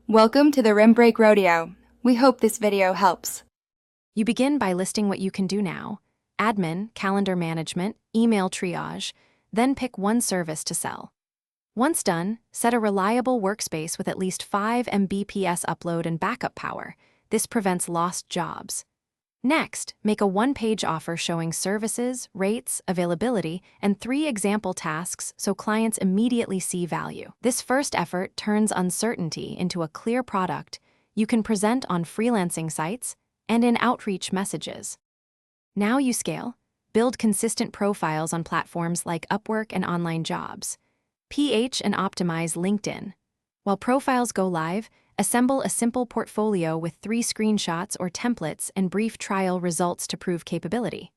Welcome to the Rim Break Rodeo. We hope this video helps. You begin by listing what you can do now: admin, calendar management, email triage, then pick one service to sell. Once done, set a reliable workspace with at least 5 Mbps upload and backup power. This prevents lost jobs. Next, make a one-page offer showing services, rates, availability, and 3 example tasks so clients immediately see value. This first effort turns uncertainty into a clear product you can present on freelancing sites and in outreach messages. Now you scale. Build consistent profiles on platforms like Upwork and Online Jobs. PH and optimize LinkedIn. While profiles go live, assemble a simple portfolio with 3 screenshots or templates and brief trial results to prove capability.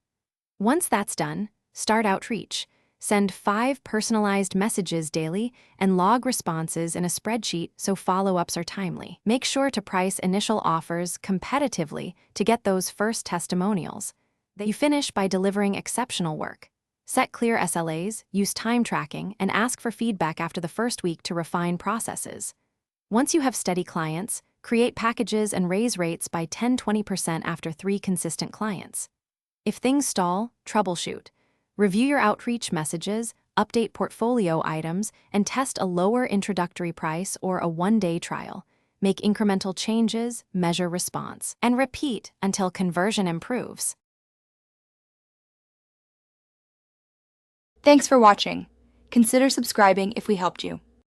Once that's done, start outreach. Send 5 personalized messages daily and log responses in a spreadsheet so follow-ups are timely. Make sure to price initial offers competitively to get those first testimonials. You finish by delivering exceptional work. Set clear SLAs, use time tracking, and ask for feedback after the first week to refine processes. Once you have steady clients, create packages and raise rates by 10-20% after 3 consistent clients. If things stall, troubleshoot. Review your outreach messages, update portfolio items, and test a lower introductory price or a one-day trial. Make incremental changes, measure response, and repeat until conversion improves. Thanks for watching. Consider subscribing if we helped you.